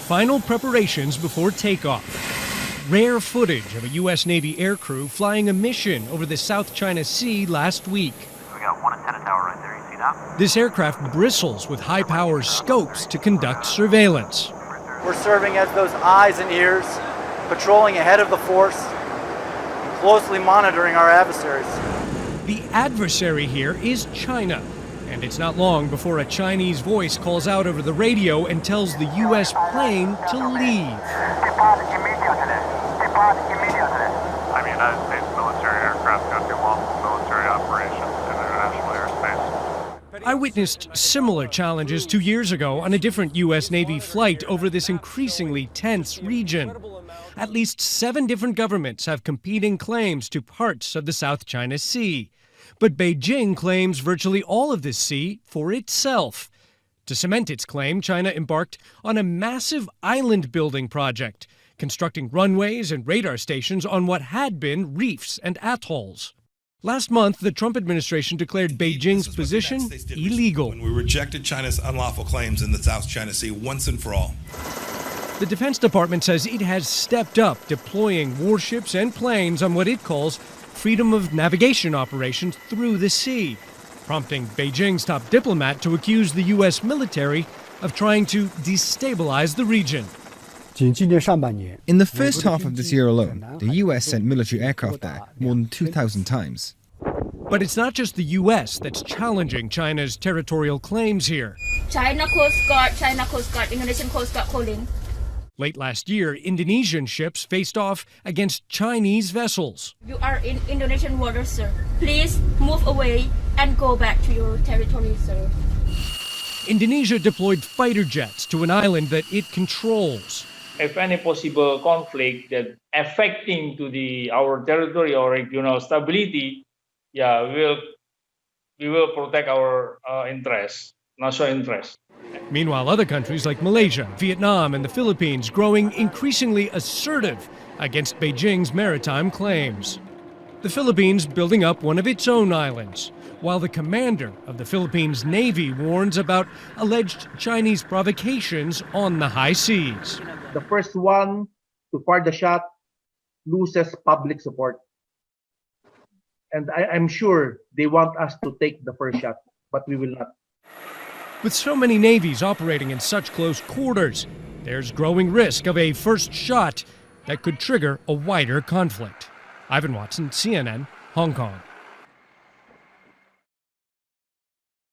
final preparations before takeoff. Rare footage of a U.S. Navy aircrew flying a mission over the South China Sea last week. We got one antenna tower right there, you see that? This aircraft bristles with high-power scopes to conduct surveillance. We're serving as those eyes and ears, patrolling ahead of the force, closely monitoring our adversaries. The adversary here is China, and it's not long before a Chinese voice calls out over the radio and tells the U.S. plane to leave. Depart immediately. Depart immediately. I mean, United States military aircraft conduct lawful military operations in international airspace. I witnessed similar challenges 2 years ago on a different U.S. Navy flight over this increasingly tense region. At least 7 different governments have competing claims to parts of the South China Sea. But Beijing claims virtually all of this sea for itself. To cement its claim, China embarked on a massive island-building project, constructing runways and radar stations on what had been reefs and atolls. Last month, the Trump administration declared Beijing's position illegal. When we rejected China's unlawful claims in the South China Sea once and for all. The Defense Department says it has stepped up deploying warships and planes on what it calls freedom of navigation operations through the sea, prompting Beijing's top diplomat to accuse the U.S. military of trying to destabilize the region. In the first half of this year alone, the US sent military aircraft there more than 2,000 times. But it's not just the U.S. that's challenging China's territorial claims here. China Coast Guard, Indonesian Coast Guard calling. Late last year, Indonesian ships faced off against Chinese vessels. You are in Indonesian waters, sir. Please move away and go back to your territory, sir. Indonesia deployed fighter jets to an island that it controls. If any possible conflict that affecting to our territory or regional stability, we will protect our interests, national interests. Meanwhile, other countries like Malaysia, Vietnam, and the Philippines growing increasingly assertive against Beijing's maritime claims. The Philippines building up one of its own islands, while the commander of the Philippines Navy warns about alleged Chinese provocations on the high seas. The first one to fire the shot loses public support. And I'm sure they want us to take the first shot, but we will not. With so many navies operating in such close quarters, there's growing risk of a first shot that could trigger a wider conflict. Ivan Watson, CNN, Hong Kong.